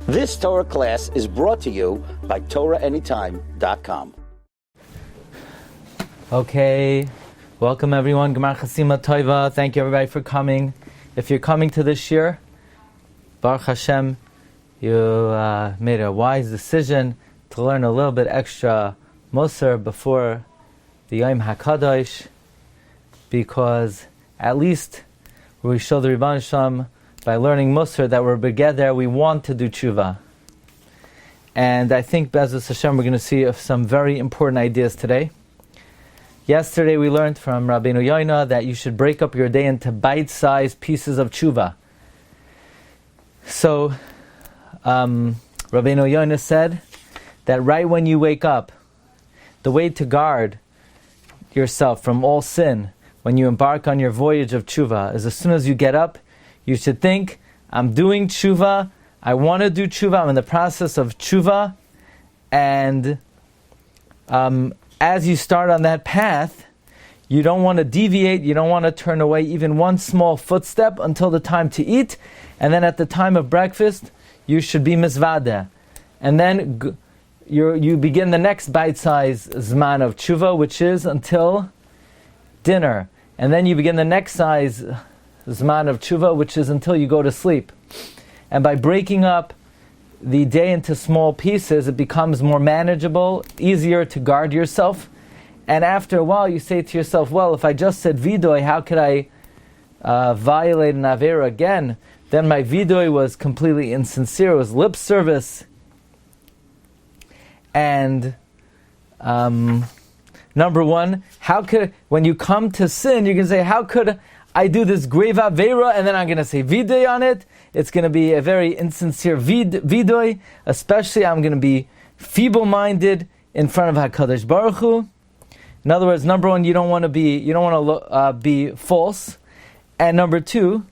This Torah class is brought to you by TorahAnytime.com. Okay, welcome everyone. Gemar Chasima Toiva. Thank you everybody for coming. If you're coming to this year, Baruch Hashem, you made a wise decision to learn a little bit extra Musar before the Yom HaKadosh, because at least we show the Rebbeinu Shalom by learning Musar that we're together, we want to do tshuva. And I think Be'ezus Hashem we're going to see some very important ideas today. Yesterday we learned from Rabbeinu Yoina that you should break up your day into bite-sized pieces of tshuva. So Rabbeinu Yoina said that right when you wake up, the way to guard yourself from all sin when you embark on your voyage of tshuva is as soon as you get up, you should think, I'm doing tshuva, I want to do tshuva, I'm in the process of tshuva, and as you start on that path, you don't want to deviate, you don't want to turn away even one small footstep until the time to eat, and then at the time of breakfast, you should be mizvadeh. And then you begin the next bite-size zman of tshuva, which is until dinner. And then you begin the next size zman of tshuva, which is until you go to sleep. And by breaking up the day into small pieces, it becomes more manageable, easier to guard yourself. And after a while, you say to yourself, well, if I just said vidoy, how could I violate an avera again? Then my vidoy was completely insincere, it was lip service. And number one, when you come to sin, you can say, how could I do this grave avera and then I'm going to say vidoy on it? It's going to be a very insincere vidoy, especially I'm going to be feeble-minded in front of HaKadosh Baruch Hu. In other words, number one, you don't want to be false, and number two,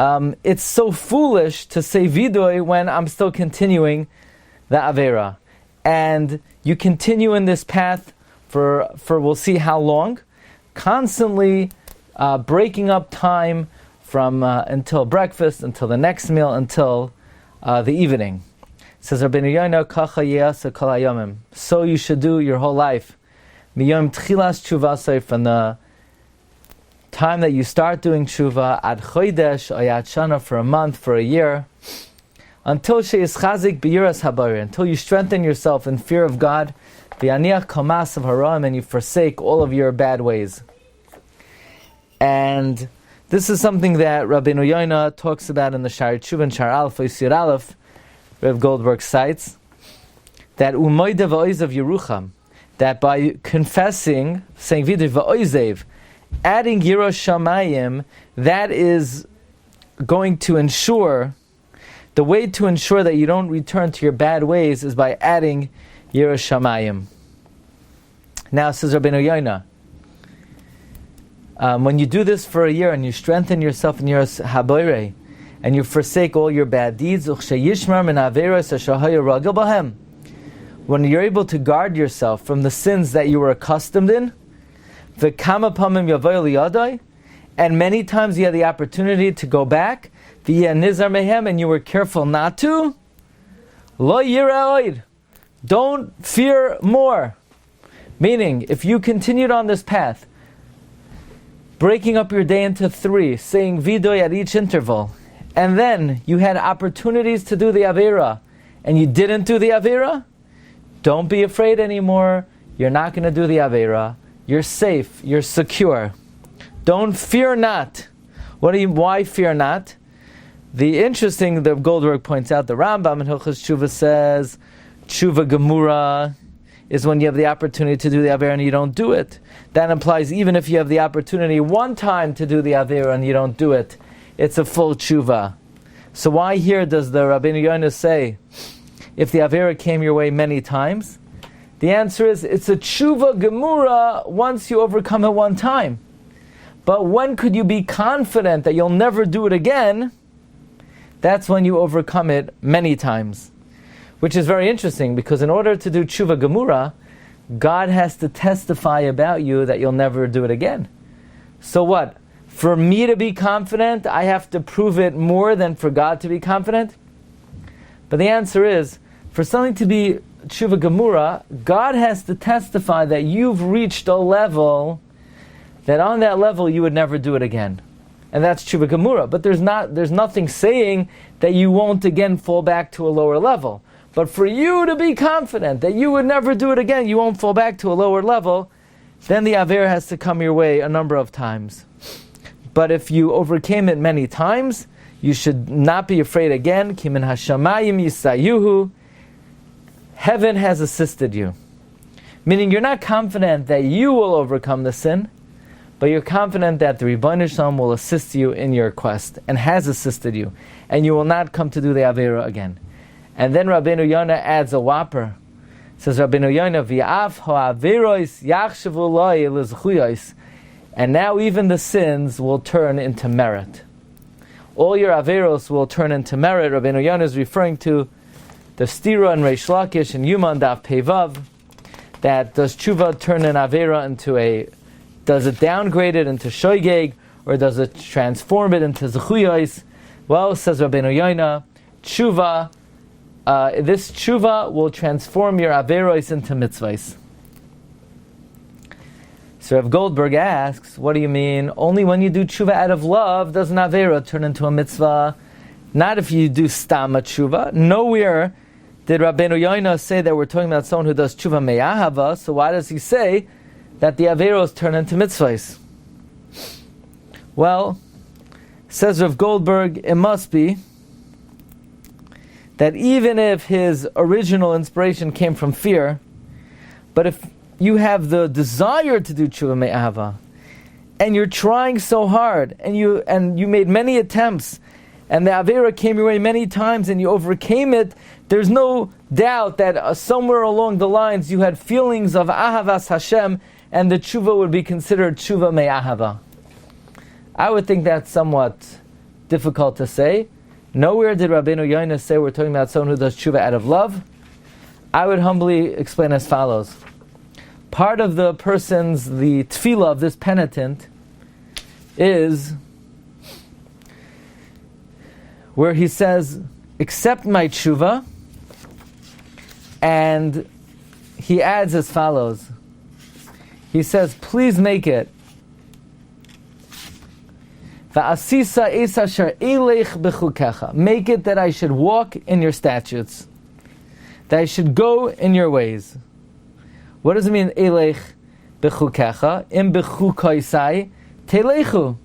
it's so foolish to say vidoy when I'm still continuing the avera, and you continue in this path for we'll see how long, constantly breaking up time from until breakfast, until the next meal, until the evening. It says Rabbeinu Yoina, Kacha Yeasa Kol Hayomim. So you should do your whole life. Miyom Tchilas Tshuvasai, from the time that you start doing tshuva, ad chodesh, or ad shana, for a month, for a year, until she'ischazik b'yiras habayir, until you strengthen yourself in fear of God, v'yaniach kamas of haram, and you forsake all of your bad ways. And this is something that Rabbeinu Yoina talks about in the Shiur Tshuva and Shiur Aleph, Yesod Aleph, Rev Goldberg cites, that umoide v'oizav Yerucham, that by confessing, saying vidoy v'oizev, adding yiras shamayim, that is going to ensure, the way to ensure that you don't return to your bad ways is by adding yiras shamayim. Now, says Rabbeinu Yoina, when you do this for a year and you strengthen yourself in yiras habayre, and you forsake all your bad deeds, when you're able to guard yourself from the sins that you were accustomed in, and many times you had the opportunity to go back, and you were careful not to, don't fear more. Meaning, if you continued on this path, breaking up your day into 3, saying vidoy at each interval, and then you had opportunities to do the avera, and you didn't do the avera, don't be afraid anymore. You're not going to do the avera. You're safe. You're secure. Don't fear not. Why fear not? The Goldberg points out, the Rambam in Hilchos Tshuva says, Tshuva Gemura is when you have the opportunity to do the avera and you don't do it. That implies even if you have the opportunity one time to do the avera and you don't do it, it's a full tshuva. So why here does the Rabbeinu Yoina say, if the avera came your way many times? The answer is, it's a tshuva gemura once you overcome it one time. But when could you be confident that you'll never do it again? That's when you overcome it many times. Which is very interesting, because in order to do tshuva gemura, God has to testify about you that you'll never do it again. So what? For me to be confident, I have to prove it more than for God to be confident? But the answer is, for something to be tshuva gemura, God has to testify that you've reached a level that on that level you would never do it again. And that's tshuva gemura. But there's nothing saying that you won't again fall back to a lower level. But for you to be confident that you would never do it again, you won't fall back to a lower level, then the aver has to come your way a number of times. But if you overcame it many times, you should not be afraid again. Ki min hashamayim yisayuhu. Heaven has assisted you. Meaning you're not confident that you will overcome the sin, but you're confident that the Rebbeinu Shalom will assist you in your quest, and has assisted you, and you will not come to do the Avera again. And then Rabbeinu Yonah adds a whopper. Says Rabbeinu Yonah, V'af ha'averos yachshavu loy l'zchuyos. And now even the sins will turn into merit. All your Averos will turn into merit. Rabbeinu Yonah is referring to the Stira and Reish Lakish and Yuman Daf Pevav, that does tshuva turn an Avera into does it downgrade it into shoygeg, or does it transform it into zechuyos? Well, says Rabbeinu Yonah, tshuva, this tshuva will transform your Averos into mitzvahs. So Rav Goldberg asks, what do you mean? Only when you do tshuva out of love does an Avera turn into a mitzvah. Not if you do stama tshuva. Nowhere did Rabbeinu Yonah say that we're talking about someone who does tshuva me'ahava, so why does he say that the Averos turn into mitzvahs? Well, says Rav Goldberg, it must be that even if his original inspiration came from fear, but if you have the desire to do tshuva me'ahava, and you're trying so hard, and you made many attempts, and the Avera came your way many times and you overcame it, there's no doubt that somewhere along the lines you had feelings of Ahavas Hashem, and the tshuva would be considered tshuva me'ahava. I would think that's somewhat difficult to say. Nowhere did Rabbeinu Yonah say we're talking about someone who does tshuva out of love. I would humbly explain as follows. Part of the tefillah of this penitent is where he says, accept my tshuva, and he adds as follows. He says, please make it Va'asisa es asher elech bechukecha. Make it that I should walk in your statutes, that I should go in your ways. What does it mean, elech bechukecha? Im bechukoisai telechu.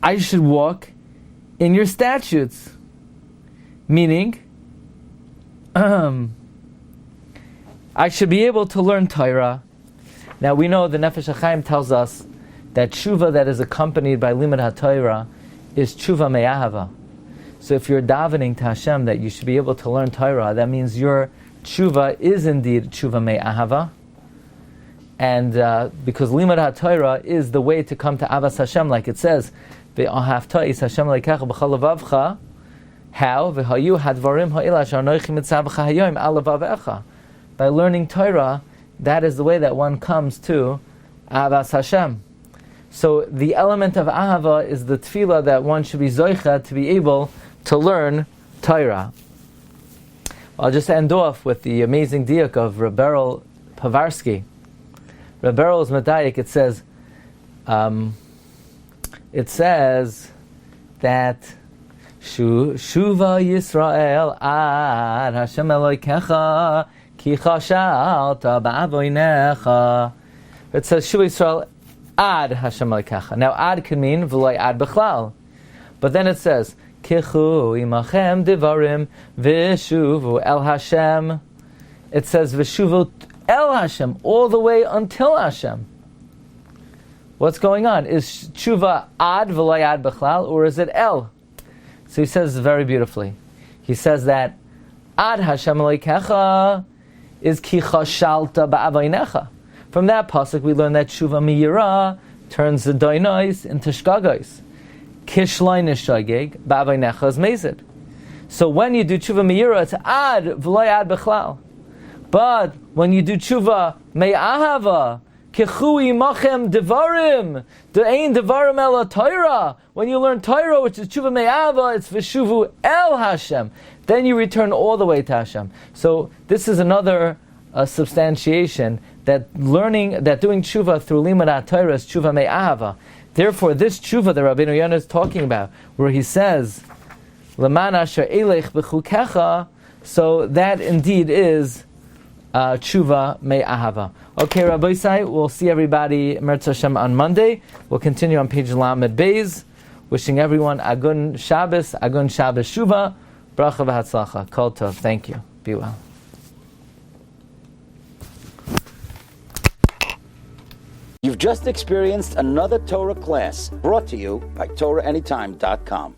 I should walk in your statutes. Meaning, I should be able to learn Torah. Now we know the Nefesh HaChaim tells us that tshuva that is accompanied by limud HaTorah is tshuva me'ahava. So if you're davening to Hashem that you should be able to learn Torah, that means your tshuva is indeed tshuva me'ahava. And because limud HaTorah is the way to come to Avas Hashem, like it says, Ve'ahavta is Hashem leikecha b'chol levavcha. How? V'hayu hadvarim ha'ila sh'anoichi mitzavcha hayoim al levavecha. By learning Torah, that is the way that one comes to Avas Hashem. So the element of Ahava is the tefillah that one should be zoicha to be able to learn Torah. I'll just end off with the amazing diak of Rabbi Pavarsky. Rabbi is medayik. It says that Shuva Yisrael ad Hashem Elokecha ki chashalta ba'avoinecha. It says Shuva Yisrael ad Hashem Elokecha. Now ad can mean v'loi ad b'chlal, but then it says Kichu imachem divarim v'shuvu el Hashem. It says v'shuvu el Hashem, all the way until Hashem. What's going on? Is tshuva ad v'loi ad b'chlal, or is it el? So he says very beautifully. He says that ad Hashem Elokecha is ki chashalta ba'avoinecha. From that pasuk we learn that tshuva miyira turns the doinois into shkagos. Kishloin is shageg, ba'avoinecha is mezid. So when you do tshuva miyira, it's ad v'loi ad b'chlal. But when you do tshuva me'ahava, Kechui machem devarim. De'ein devarim el Torah. When you learn Torah, which is tshuva me'ava, it's v'shuvu el Hashem. Then you return all the way to Hashem. So this is another substantiation that doing tshuva through limud Torah is tshuva me'ava. Therefore, this tshuva that Rabbeinu Yonah is talking about, where he says, "Leman asher elech b'chukecha," so that indeed is tshuva me'ahava. Okay, Rabbi Sai, we'll see everybody Mertz Hashem on Monday. We'll continue on page Lamed Beis. Wishing everyone Agun Shabbos Shuva, Bracha v'Hatzlacha. Kol Tov. Thank you. Be well. You've just experienced another Torah class brought to you by TorahAnytime.com.